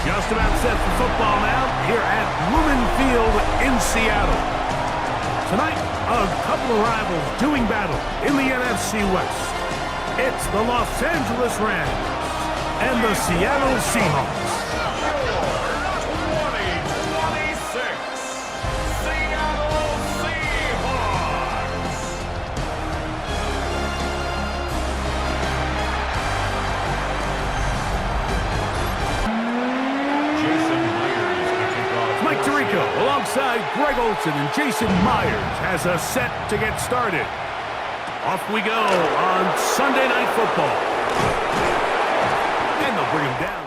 Just about set for football now here at Lumen Field in Seattle. Tonight, a couple of rivals doing battle in the NFC West. It's the Los Angeles Rams and the Seattle Seahawks. 2026 Seattle Seahawks. Jason Myers to kick off. Mike Tirico alongside Greg Olson and Jason Myers has a set to get started. Off we go on Sunday Night Football. And they'll bring him down.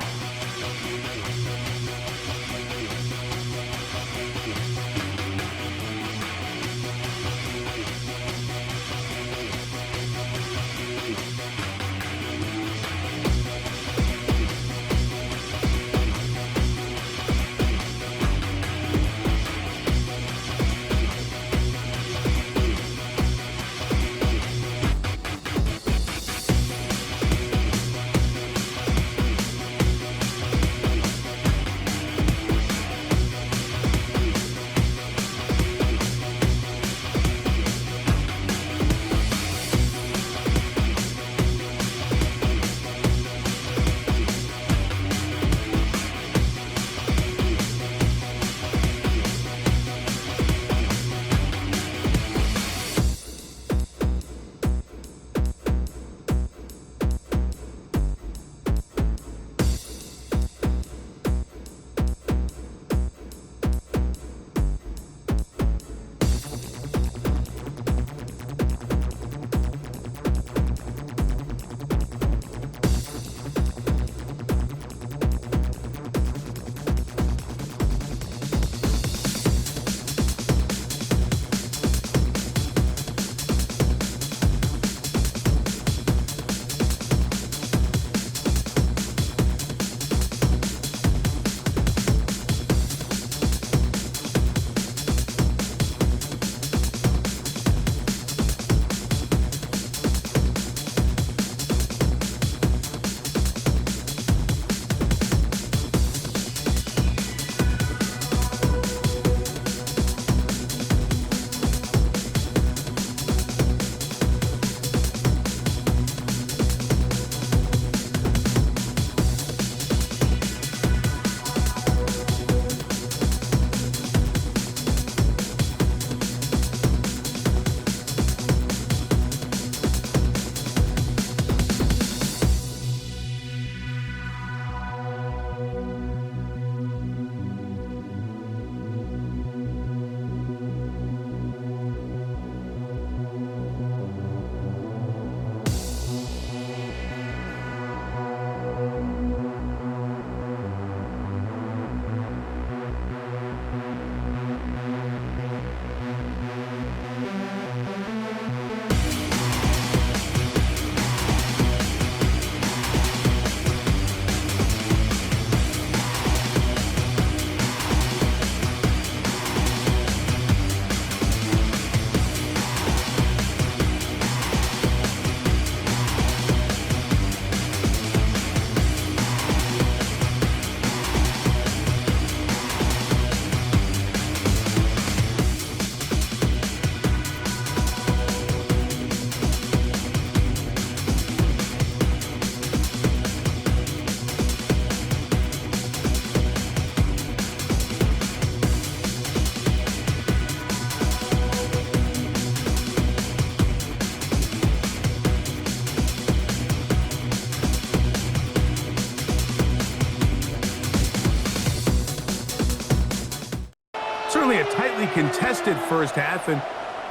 Certainly a tightly contested first half, and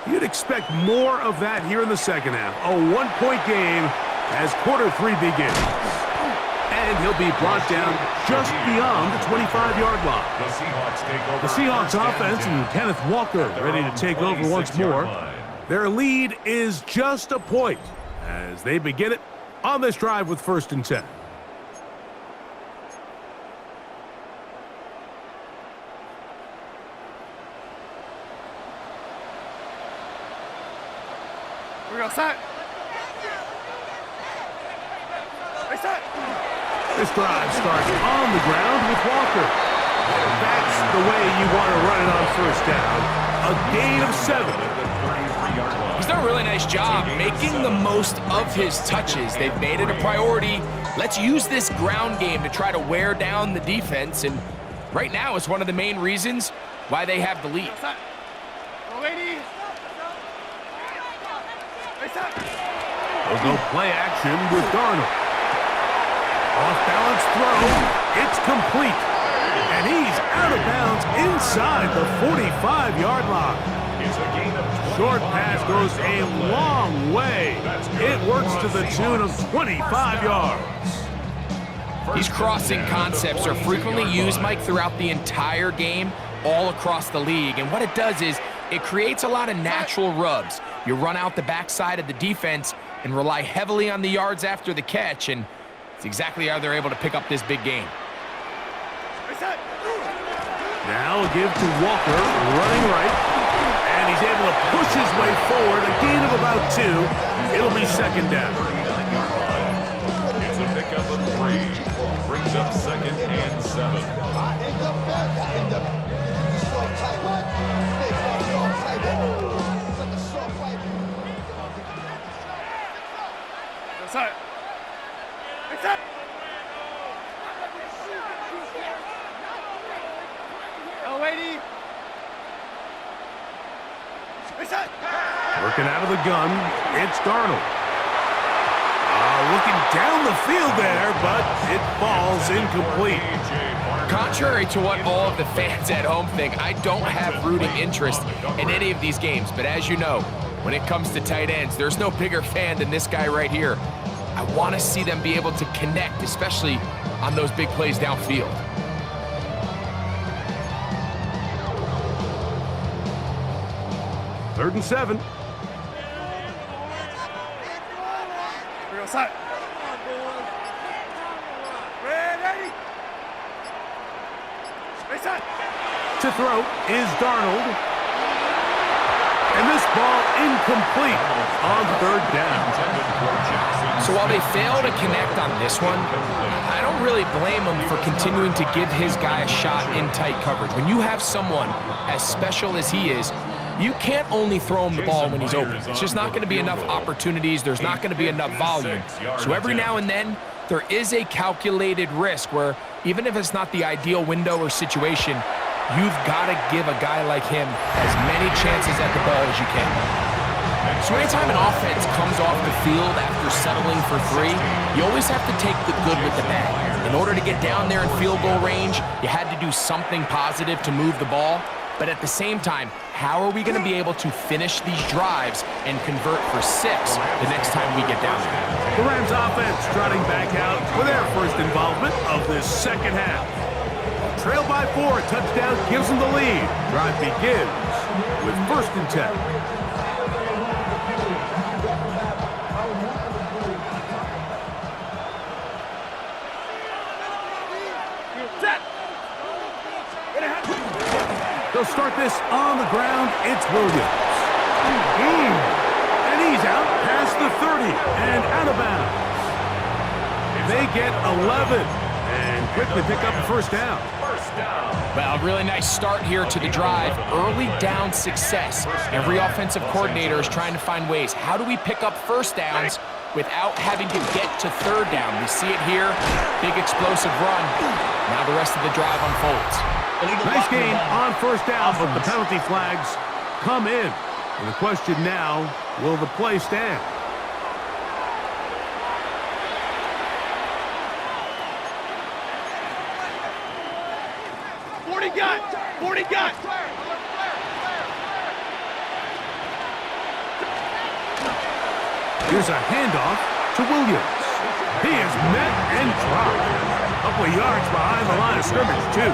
you'd expect more of that here in the second half. A one-point game as quarter three begins. And he'll be brought down just beyond the 25-yard line. The Seahawks offense and Kenneth Walker ready to take over once more. Their lead is just a point as they begin it on this drive with 1st and 10. We're all set. Reset. This This drive starts on the ground with Walker. And that's the way you want to run it on first down. A gain of 7. He's done a really nice job making the most of his touches. They've made it a priority. Let's use this ground game to try to wear down the defense, and right now it's one of the main reasons why they have the lead. We'll go play action with Darnold. Off-balance throw. It's complete. And he's out of bounds inside the 45-yard line. Short pass goes a long way. It works to the tune of 25 yards. These crossing concepts are frequently used, Mike, throughout the entire game, all across the league. And what it does is it creates a lot of natural rubs. You run out the backside of the defense and rely heavily on the yards after the catch, and it's exactly how they're able to pick up this big game. Now a give to Walker, running right. And he's able to push his way forward, a gain of about 2. It'll be second down. It's a pickup of 3. Brings up 2nd and 7. Working out of the gun, it's Darnold. Looking down the field there, but it falls incomplete. Contrary to what all of the fans at home think, I don't have rooting interest in any of these games. But as you know, when it comes to tight ends, there's no bigger fan than this guy right here. I want to see them be able to connect, especially on those big plays downfield. Third and 7. To throw is Darnold. And this ball incomplete on 3rd down. So while they fail to connect on this one, I don't really blame him for continuing to give his guy a shot in tight coverage. When you have someone as special as he is, you can't only throw him the ball when he's open. It's just not going to be enough opportunities. There's not going to be enough volume. So every now and then, there is a calculated risk where even if it's not the ideal window or situation, you've got to give a guy like him as many chances at the ball as you can. So anytime an offense comes off the field after settling for 3, you always have to take the good with the bad. In order to get down there in field goal range, you had to do something positive to move the ball. But at the same time, how are we going to be able to finish these drives and convert for 6 the next time we get down there? The Rams offense trotting back out for their first involvement of this second half. Trail by 4, touchdown gives them the lead. Drive begins with 1st and 10. They'll start this on the ground. It's Williams. And he's out past the 30 and out of bounds. They get 11 and quickly pick up a first down. Well, really nice start here to the drive. Early down success. Every offensive coordinator is trying to find ways. How do we pick up first downs without having to get to 3rd down? We see it here. Big explosive run. Now the rest of the drive unfolds. Nice gain on first down, but the penalty flags come in. And the question now, will the play stand? Here's a handoff to Williams. He is met and dropped. A couple of yards behind the line of scrimmage, too.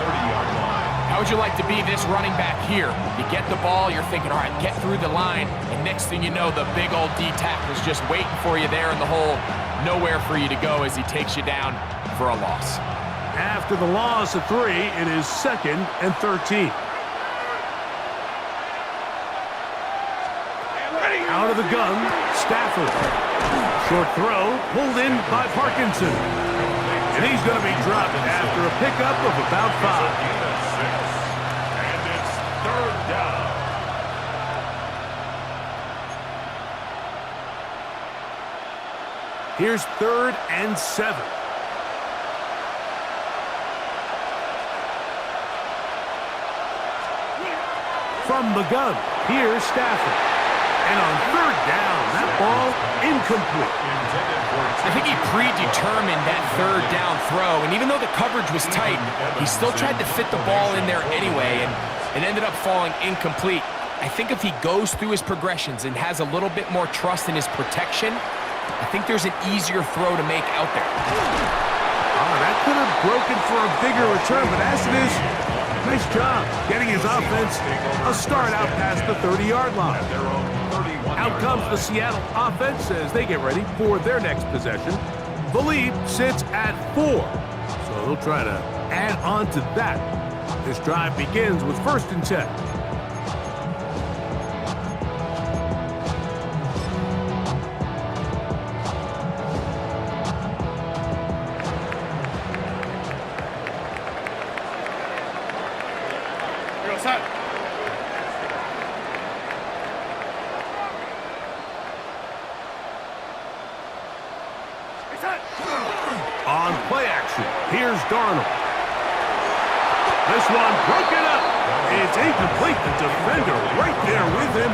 How would you like to be this running back here? You get the ball, you're thinking, all right, get through the line, and next thing you know, the big old D-tackle is just waiting for you there in the hole. Nowhere for you to go as he takes you down for a loss. After the loss of 3, it is 2nd and 13. Out of the gun, Stafford. Short throw, pulled in by Parkinson. And he's going to be dropped after a pickup of about 5. And it's third down. Here's 3rd and 7. From the gun, here's Stafford. And on 3rd down, that ball incomplete. I think he predetermined that 3rd down throw, and even though the coverage was tight, he still tried to fit the ball in there anyway, and it ended up falling incomplete. I think if he goes through his progressions and has a little bit more trust in his protection, I think there's an easier throw to make out there. Oh, that could have broken for a bigger return, but as it is, nice job getting his offense a start out past the 30-yard line. Out comes the Seattle offense as they get ready for their next possession. The lead sits at 4, so they'll try to add on to that. This drive begins with 1st and 10. On play action, here's Darnold. This one broken up. It's incomplete. The defender right there with him.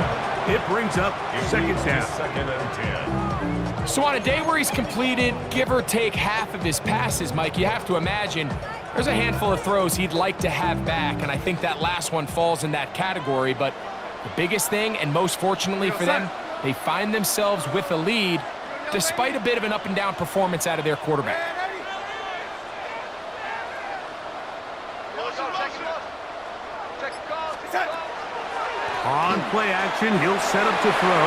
It brings up 2nd down. 2nd and 10. So on a day where he's completed, give or take half of his passes, Mike, you have to imagine there's a handful of throws he'd like to have back, and I think that last one falls in that category. But the biggest thing, and most fortunately for them, they find themselves with a lead despite a bit of an up-and-down performance out of their quarterback. On play action, he'll set up to throw.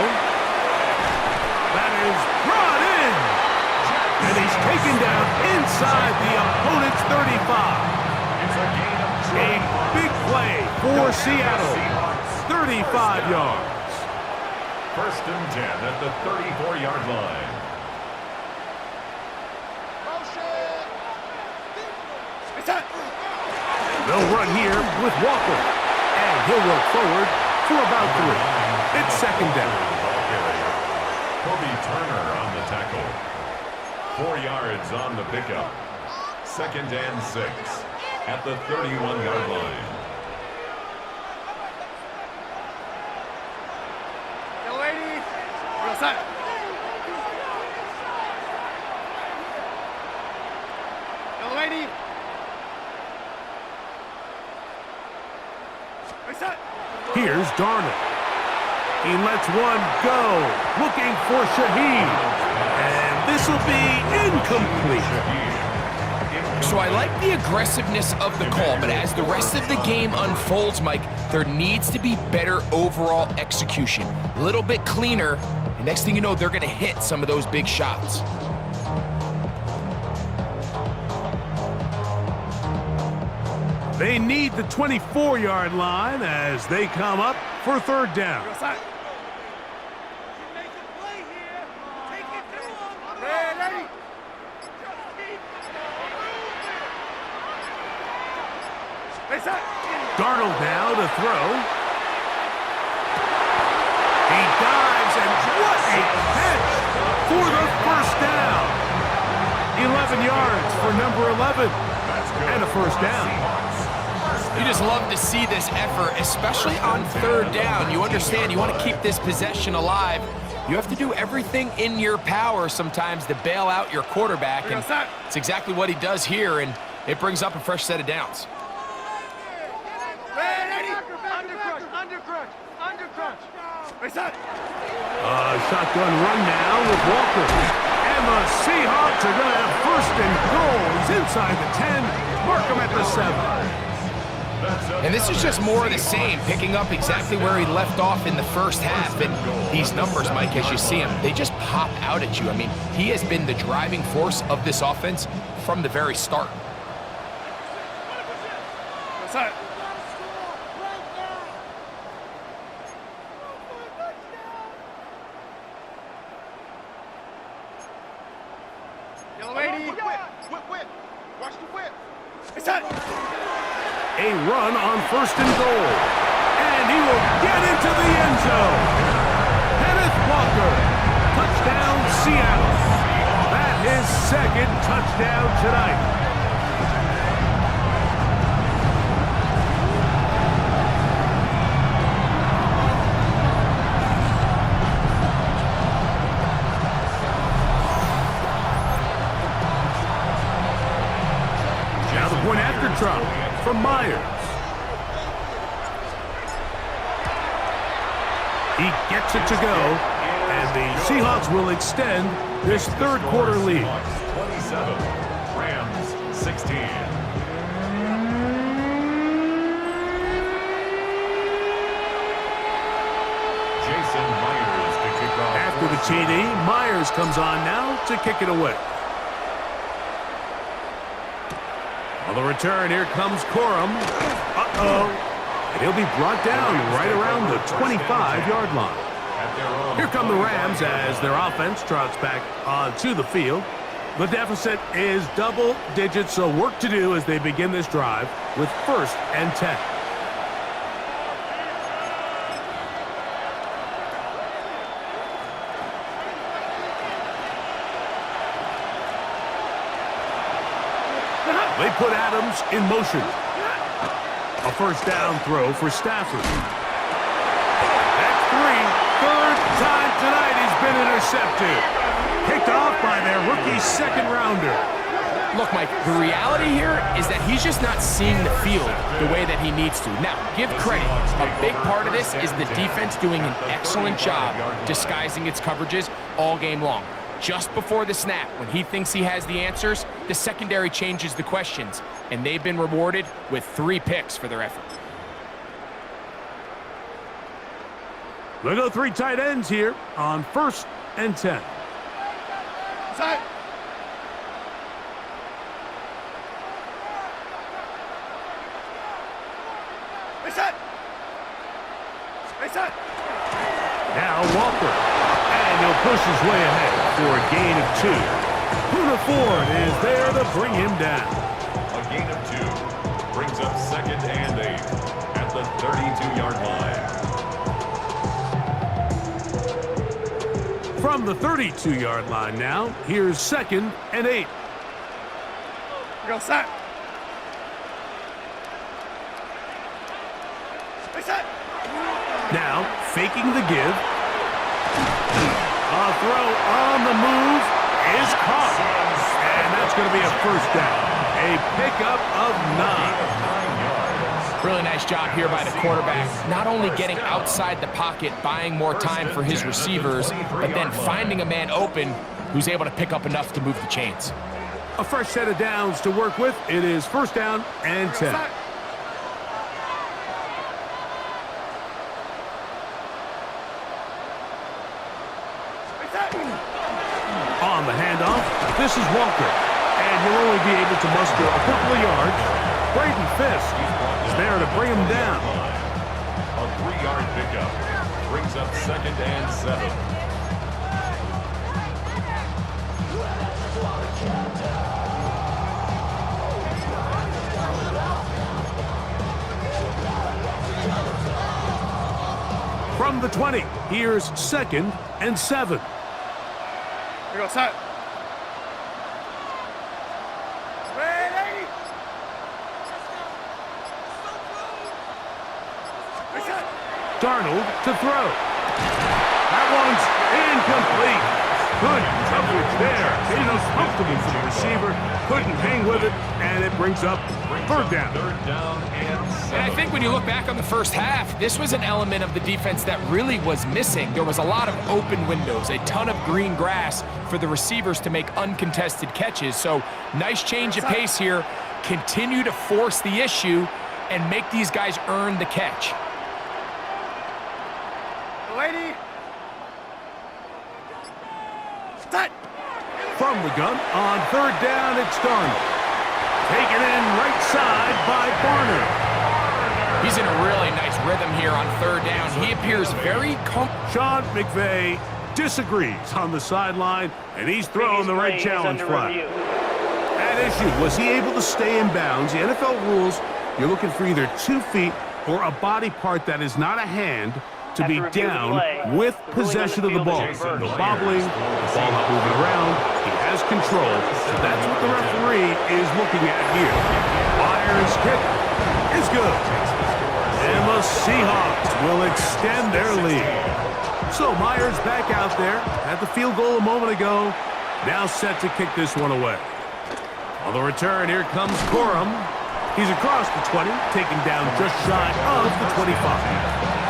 That is brought in. And he's taken down inside the opponent's 35. A big play for Seattle. 35 yards. 1st and 10 at the 34-yard line. They'll run here with Walker. And he'll work forward for about 3. It's 2nd down. Kobe Turner on the tackle. 4 yards on the pickup. 2nd and 6 at the 31-yard line. Here's Darnold. He lets one go, looking for Shaheed. And this will be incomplete. So I like the aggressiveness of the call, but as the rest of the game unfolds, Mike, there needs to be better overall execution. A little bit cleaner, and next thing you know, they're going to hit some of those big shots. They need the 24-yard line as they come up for 3rd down. Darnold now to throw. He dives, and what a catch for the 1st down. 11 yards for number 11, and a 1st down. You just love to see this effort, especially on 3rd down. You understand, you want to keep this possession alive. You have to do everything in your power sometimes to bail out your quarterback, and it's exactly what he does here, and it brings up a fresh set of downs. Shotgun run now with Walker. And the Seahawks are going to have 1st and goal. He's inside the 10. Mark him at the 7. And this is just more of the same, picking up exactly where he left off in the 1st half. And these numbers, Mike, as you see him, they just pop out at you. I mean, he has been the driving force of this offense from the very start. A run on 1st and goal. And he will get into the end zone. Kenneth Walker. Touchdown, Seahawks. That is 2nd touchdown tonight. Now the point after drop from Myers. He gets it to go, and the Seahawks will extend this 3rd quarter lead. 27, Rams 16. Jason Myers to kick off. After the TD, Myers comes on now to kick it away. On the return, here comes Corum. Uh-oh. And he'll be brought down right around the 25-yard line. Here come the Rams as their offense trots back onto the field. The deficit is double digits, so work to do as they begin this drive with 1st and 10. They put Adams in motion. A 1st down throw for Stafford. That's 3rd time tonight he's been intercepted. Picked off by their rookie 2nd rounder. Look, Mike, the reality here is that he's just not seeing the field the way that he needs to. Now, give credit. A big part of this is the defense doing an excellent job disguising its coverages all game long. Just before the snap, when he thinks he has the answers, the secondary changes the questions, and they've been rewarded with 3 picks for their effort. We'll go 3 tight ends here on 1st and 10. Side. Reset. Reset. Now Walker. And he'll push his way ahead for a gain of 2. Poona Ford is there to bring him down. A gain of 2 brings up 2nd and 8 at the 32-yard line. From the 32-yard line now, here's 2nd and 8. Go set. Reset. Now faking the give. A throw on the move is caught. And that's going to be a 1st down. A pickup of 9. Really nice job here by the quarterback. Not only getting outside the pocket, buying more time for his receivers, but then finding a man open who's able to pick up enough to move the chains. A fresh set of downs to work with. It is 1st down and 10. On the handoff, this is Walker, and he'll only be able to muster a couple of yards. Braden Fisk is there to bring him down. A 3-yard pickup brings up 2nd and 7. From the 20, here's 2nd and 7. Here go set. Ready. Reset. Darnold to throw. That one's incomplete. Good coverage there. Made it uncomfortable for the receiver. Couldn't hang with it, and it brings up 3rd down. 3rd down and 7. And I think when you look back on the first half, this was an element of the defense that really was missing. There was a lot of open windows, a ton of green grass for the receivers to make uncontested catches. So nice change of pace here. Continue to force the issue and make these guys earn the catch. Lady. Set. From the gun, on 3rd down, it's Darnold. Taken in right side by Barner. He's in a really nice rhythm here on 3rd down. He appears very comfortable. Sean McVay disagrees on the sideline, and he's throwing the right challenge flag. at issue. Was he able to stay in bounds? The NFL rules, you're looking for either 2 feet or a body part that is not a hand to be down with possession of the ball. No bobbling, the ball not moving around. He has control. So that's what the referee is looking at here. Myers' kick is good. And the Seahawks will extend their lead. So Myers back out there. Had the field goal a moment ago. Now set to kick this one away. On the return, here comes Corum. He's across the 20, taken down just shy of the 25.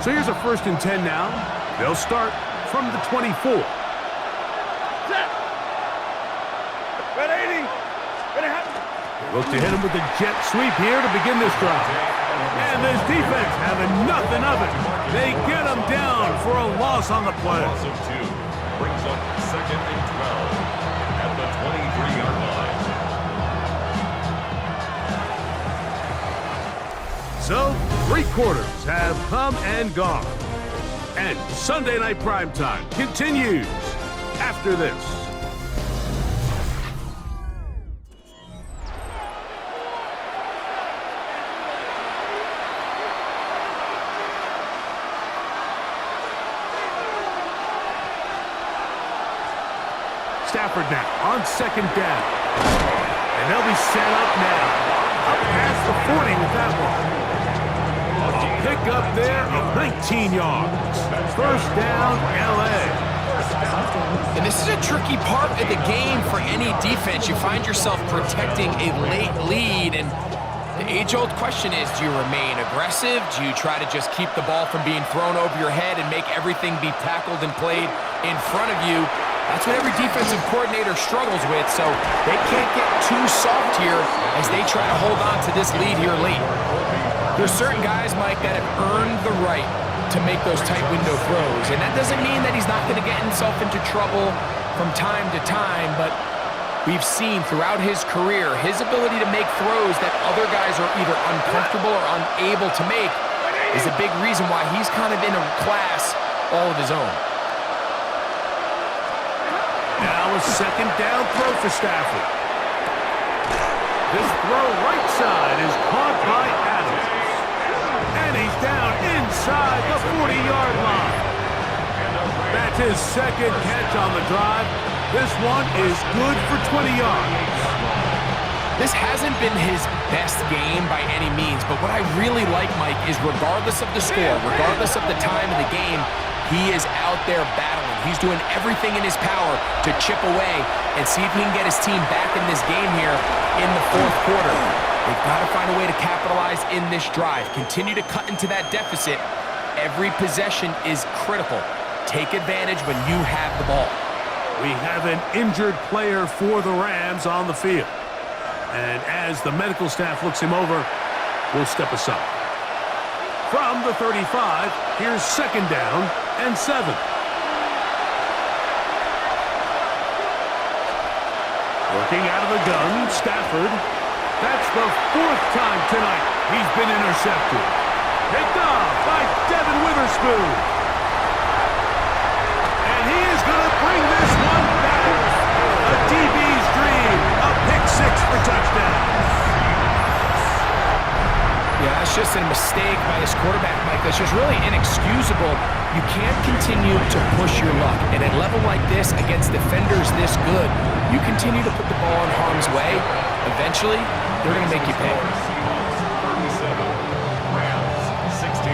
So here's a 1st and 10 now. They'll start from the 24. Ready? Look to hit him with a jet sweep here to begin this drive. And this defense having nothing of it. They get him down for a loss on the play. Loss of 2 brings up 2nd and 12 at the 23-yard line. So, 3 quarters have come and gone. And Sunday Night Primetime continues after this. Stafford now on 2nd down. And they'll be set up now. Up past the 40 with that one. A pick up there of 19 yards. 1st down, L.A. And this is a tricky part of the game for any defense. You find yourself protecting a late lead, and the age-old question is, do you remain aggressive? Do you try to just keep the ball from being thrown over your head and make everything be tackled and played in front of you? That's what every defensive coordinator struggles with, so they can't get too soft here as they try to hold on to this lead here late. There's certain guys, Mike, that have earned the right to make those tight window throws, and that doesn't mean that he's not going to get himself into trouble from time to time, but we've seen throughout his career his ability to make throws that other guys are either uncomfortable or unable to make is a big reason why he's kind of in a class all of his own. Now a 2nd down throw for Stafford. This throw right side is caught by Adams. And he's down inside the 40-yard line. That's his 2nd catch on the drive. This one is good for 20 yards. This hasn't been his best game by any means, but what I really like, Mike, is regardless of the score, regardless of the time of the game, he is out there battling. He's doing everything in his power to chip away and see if he can get his team back in this game here in the 4th quarter. They've got to find a way to capitalize in this drive. Continue to cut into that deficit. Every possession is critical. Take advantage when you have the ball. We have an injured player for the Rams on the field. And as the medical staff looks him over, we'll step aside. From the 35, here's 2nd down and 7. Working out of the gun, Stafford. That's the 4th time tonight he's been intercepted. Picked off by Devin Witherspoon. And he is going to bring this one back. A DB's dream. A pick 6 for touchdown. Yeah, that's just a mistake by his quarterback, Mike. That's just really inexcusable. You can't continue to push your luck. And at a level like this, against defenders this good, you continue to put the ball in harm's way. Eventually, they're going to make you pay. 37, Rams, 16.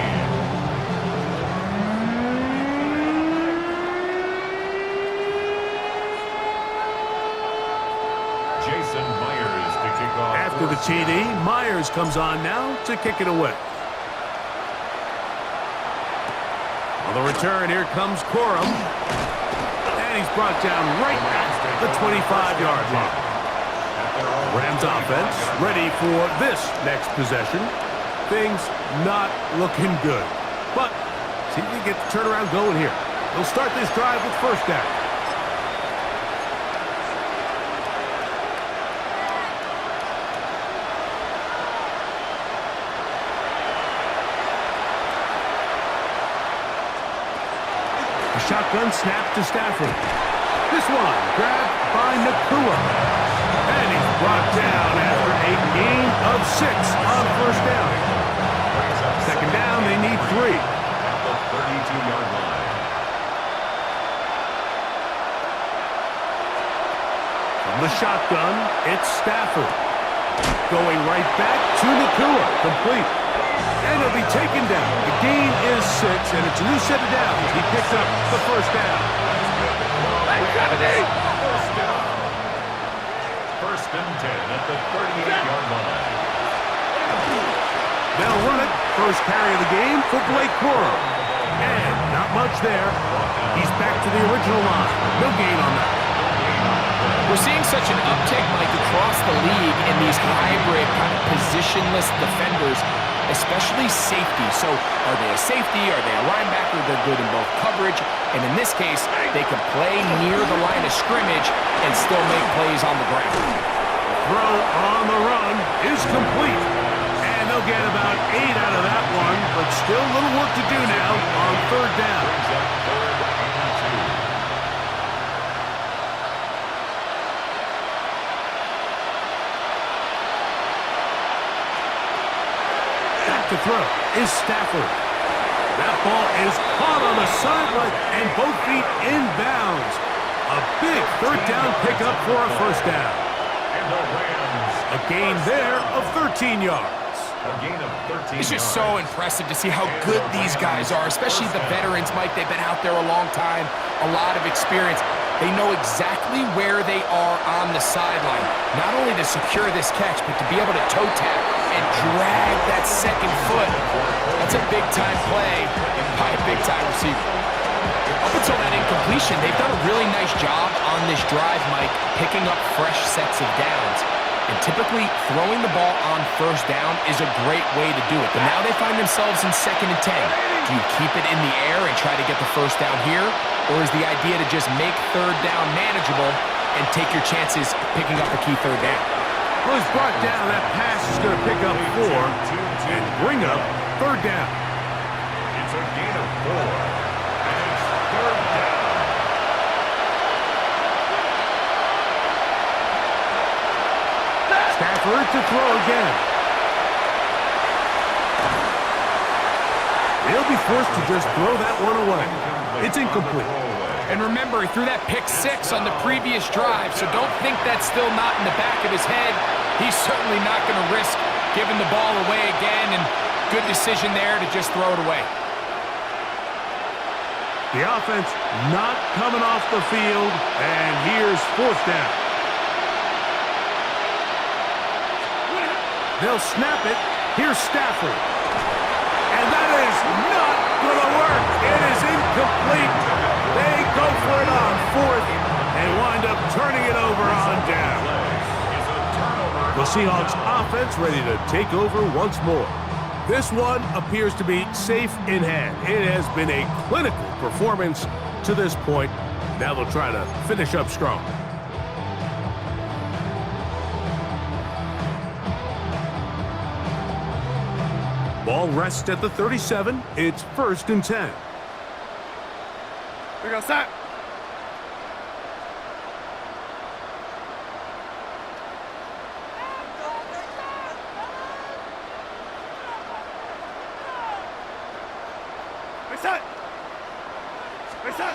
Jason Myers to kick off. After the TD, Myers comes on now to kick it away. On the return, here comes Corum. And he's brought down right at the 25-yard line. Rams offense ready for this next possession. Things not looking good. But see if we can get the turnaround going here. They'll start this drive with 1st down. shotgun snap to Stafford. This one grabbed by Nakua. And he's brought down after a gain of 6 on first down. Second down, they need 3. At the 32-yard line. From the shotgun, it's Stafford. Going right back to Nakua. Complete. And he'll be taken down. The gain is 6, and it's a new set of downs. He picks up the first down. First and 10 at the 38-yard line. They'll run it. First carry of the game for Blake Corum. And not much there. He's back to the original line. No gain on that. We're seeing such an uptick, Mike, across the league in these hybrid kind of positionless defenders, especially safety. So are they a safety? Are they a linebacker? They're good in both coverage. And in this case, they can play near the line of scrimmage and still make plays on the ground. Throw on the run is complete. And they'll get about 8 out of that one, but still a little work to do now on third down. To throw is Stafford. That ball is caught on the sideline and both feet inbounds. A big third down pickup for a first down. And the Rams. A gain there of 13 yards. A gain of 13 It's just yards. so impressive to see how good these guys are, especially the veterans, Mike. They've been out there a long time, a lot of experience. They know exactly where they are on the sideline, not only to secure this catch, but to be able to toe tap and drag that second foot. That's a big-time play by a big-time receiver. Up until that incompletion, they've done a really nice job on this drive, Mike, picking up fresh sets of downs. And typically, throwing the ball on first down is a great way to do it. But now they find themselves in 2nd and 10. Do you keep it in the air and try to get the first down here? Or is the idea to just make third down manageable and take your chances picking up a key third down? Well, he's brought down. That pass is going to pick up 4 and bring up third down. It's a gain of 4. And it's third down. Stafford to throw again. He'll be forced to just throw that one away. It's incomplete. And remember, he threw that pick 6 on the previous drive, so don't think that's still not in the back of his head. He's certainly not going to risk giving the ball away again, and good decision there to just throw it away. The offense not coming off the field, and here's fourth down. They'll snap it. Here's Stafford. And that is not going to work. It is incomplete. They go for it on 4th and wind up turning it over on down. The Seahawks offense ready to take over once more. This one appears to be safe in hand. It has been a clinical performance to this point. Now they'll try to finish up strong. Ball rests at the 37. It's 1st and 10. We go, start. Reset. Reset.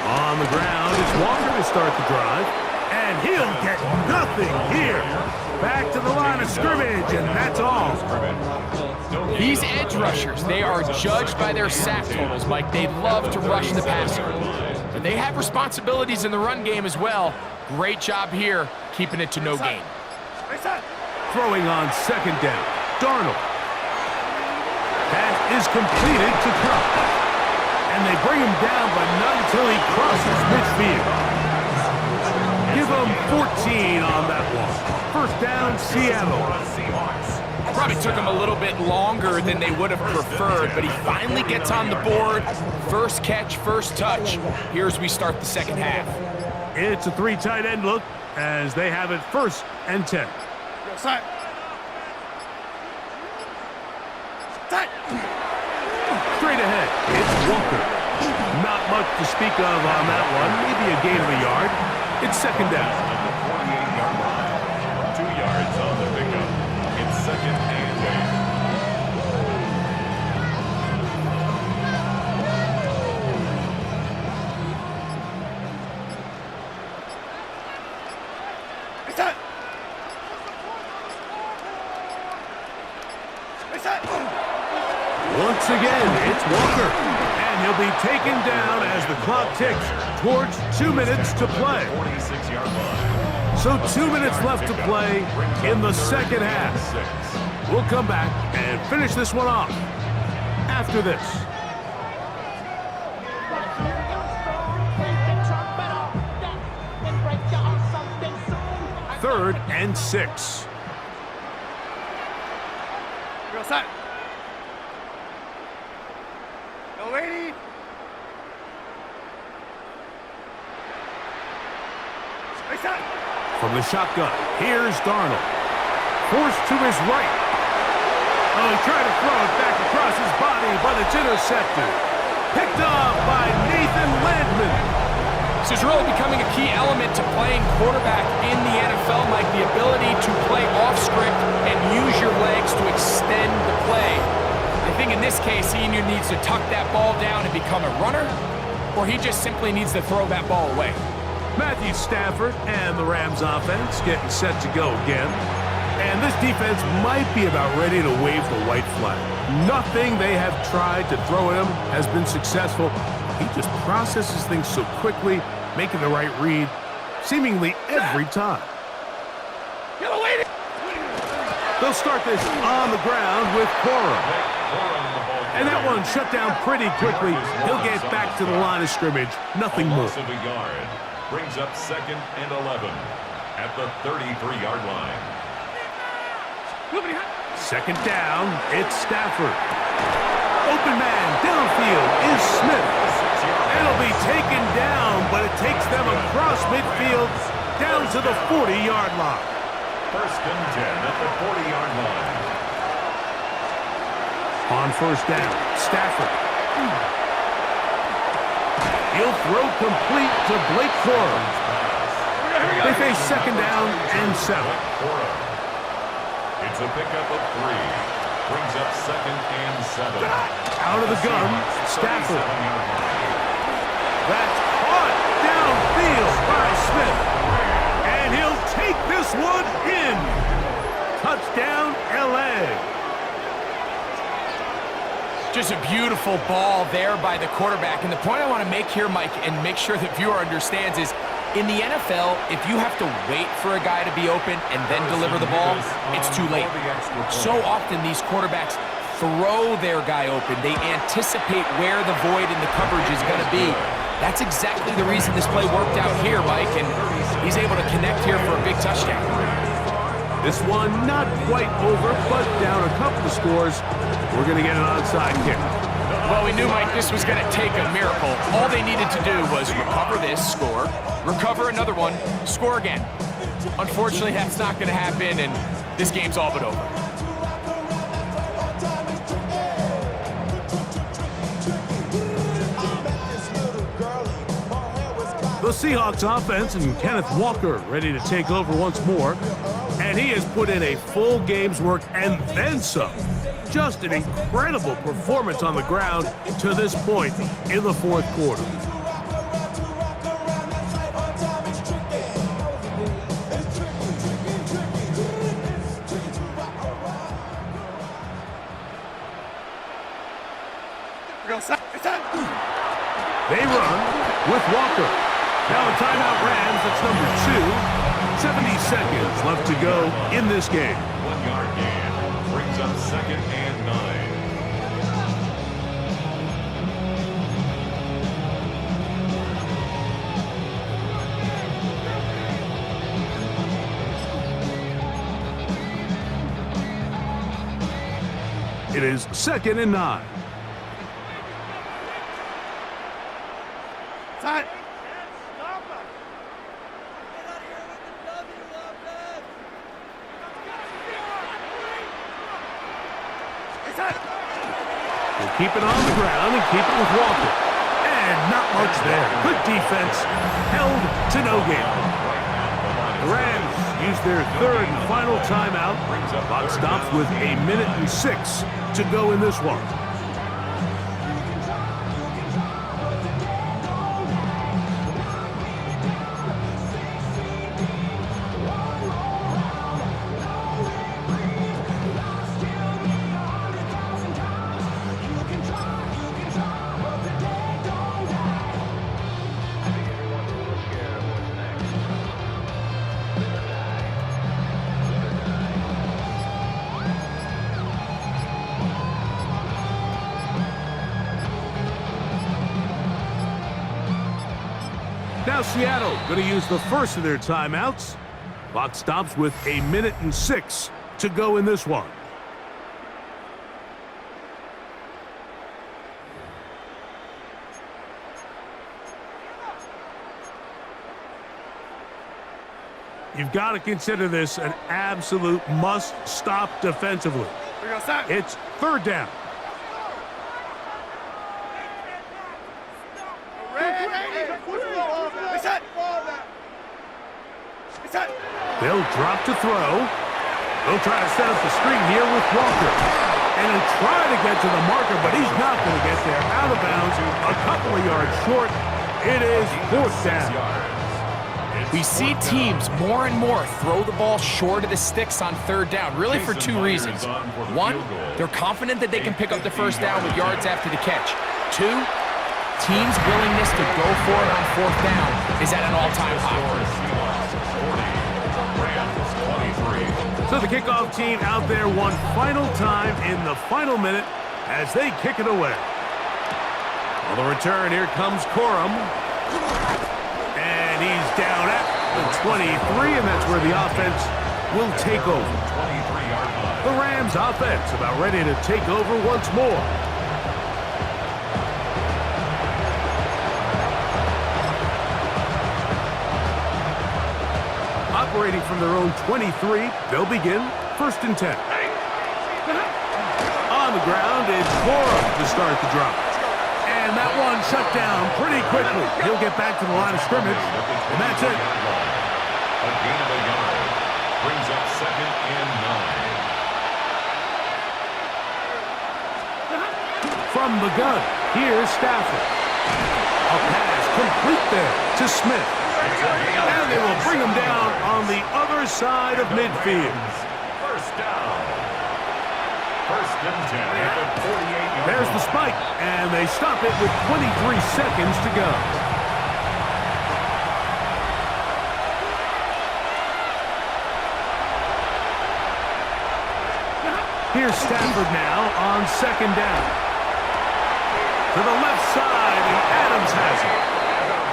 On the ground, it's Walker to start the drive. And he'll get nothing here. Back to the line of scrimmage, and that's all. These edge rushers, they are judged by their sack totals, Mike. They love to rush the passer. But they have responsibilities in the run game as well. Great job here, keeping it to no gain. Reset. Throwing on 2nd down. Darnold. That is completed to Cup. And they bring him down, but not until he crosses midfield. Give him 14 on that one. First down, Seattle. Probably took him a little bit longer than they would have preferred, but he finally gets on the board. First catch, first touch. Here as we start the second half. It's a 3 tight end look as they have it 1st and 10. Go, start. Start. Straight ahead, it's Walker. Not much to speak of on that one. Maybe a gain of a yard. It's second down. At the 48-yard line. 2 yards on the pickup. It's second and 8. Reset. Reset. Once again, it's Walker. And he'll be taken down as the clock ticks towards 2 minutes to play. 46-yard line. So 2 minutes left to play in the second half. We'll come back and finish this one off after this. Third and 6. Real set. No waiting. Reset. From the shotgun, here's Darnold. Forced to his right. Oh, he tried to throw it back across his body, but it's intercepted. Picked off by Nathan Landman. This is really becoming a key element to playing quarterback in the NFL, Mike, the ability to play off script and use your legs to extend the play. I think in this case, he either needs to tuck that ball down and become a runner, or he just simply needs to throw that ball away. Matthew Stafford and the Rams offense getting set to go again. And this defense might be about ready to wave the white flag. Nothing they have tried to throw at him has been successful. He just processes things so quickly, making the right read, seemingly every time. They'll start this on the ground with Cora. And that one shut down pretty quickly. He'll get back to the line of scrimmage. Nothing more. Loss of a yard brings up second and 11 at the 33-yard line. Second down, it's Stafford. Open man downfield is Smith. It'll be taken down, but it takes them across midfield down to the 40-yard line. First and 10 at the 40-yard line. On first down, Stafford. He'll throw complete to Blake Cora. They face second down and 7. It's a pickup of 3. Brings up second and 7. Out of the gun, Stafford. That's caught downfield by Smith. And he'll take this one in. Touchdown, L.A. Just a beautiful ball there by the quarterback. And the point I want to make here, Mike, and make sure the viewer understands is, in the NFL, if you have to wait for a guy to be open and then deliver the ball, it's too late. So often these quarterbacks throw their guy open. They anticipate where the void in the coverage is going to be. That's exactly the reason this play worked out here, Mike, and he's able to connect here for a big touchdown. This one not quite over, but down a couple of scores. We're going to get an onside kick. Well, we knew, Mike, this was going to take a miracle. All they needed to do was recover this, score, recover another one, score again. Unfortunately, that's not going to happen, and this game's all but over. The Seahawks offense and Kenneth Walker ready to take over once more. And he has put in a full game's work and then some. Just an incredible performance on the ground to this point in the fourth quarter. They run with Walker. Now a timeout Rams, that's number 2. 70 seconds left to go in this game. 1-yard gain brings up second and 9. It is second and 9. Time. We'll keep it on the ground and keep it with Walker. And And not much there. Good defense. Held to no gain. The Rams use their third and final timeout. Clock stops with 1:06 to go in this one. Now Seattle going to use the first of their timeouts. Clock stops with 1:06 to go in this one. You've got to consider this an absolute must-stop defensively. It's third down. They'll drop to throw. They'll try to set up the screen here with Walker. And he'll try to get to the marker, but he's not going to get there. Out of bounds, a couple of yards short. It is fourth down. We see teams more and more throw the ball short of the sticks on third down, really for two reasons. One, they're confident that they can pick up the first down with yards after the catch. Two, teams' willingness to go for it on fourth down is at an all-time high. So the kickoff team out there one final time in the final minute as they kick it away. On the return, here comes Corum. And he's down at the 23, and that's where the offense will take over. The Rams offense about ready to take over once more. Operating from their own 23, they'll begin first and 10. On the ground is Corum to start the drive. And that one shut down pretty quickly. He'll get back to the line of scrimmage, and that's it. A gain of a yard brings up second and 9. From the gun, here's Stafford. A pass complete there to Smith. And they will bring him down on the other side of midfield. First down. First and 10 at the 48-yard There's the spike, and they stop it with 23 seconds to go. Here's Stafford now on second down. To the left side, and Adams has it.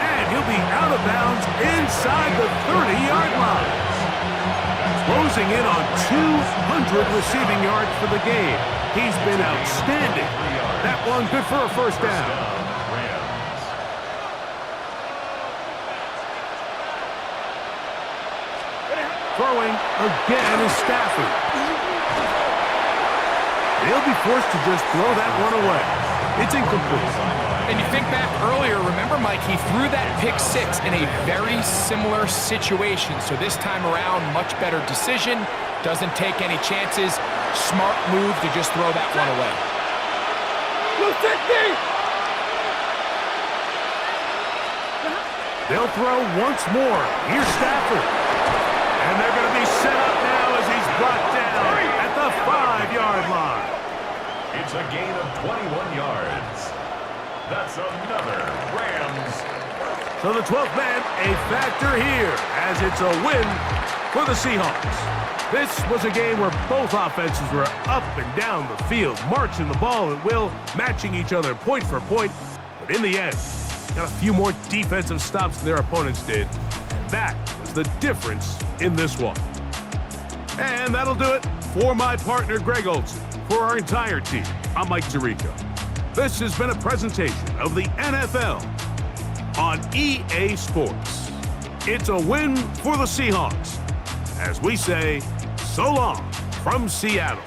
And he'll be out of bounds inside the 30-yard line. Closing in on 200 receiving yards for the game. He's been outstanding. That one good for a first down. Throwing again is Stafford. They'll be forced to just throw that one away. It's incomplete. And you think back earlier, remember, Mike, he threw that pick six in a very similar situation. So this time around, much better decision. Doesn't take any chances. Smart move to just throw that one away. They'll throw once more. Here's Stafford. And they're going to be set up now as he's brought down at the 5-yard line. It's a gain of 21 yards. That's another Rams. So the 12th man, a factor here, as it's a win for the Seahawks. This was a game where both offenses were up and down the field, marching the ball at will, matching each other point for point. But in the end, got a few more defensive stops than their opponents did. That was the difference in this one. And that'll do it for my partner, Greg Olson. For our entire team, I'm Mike Tirico. This has been a presentation of the NFL on EA Sports. It's a win for the Seahawks, as we say, so long from Seattle.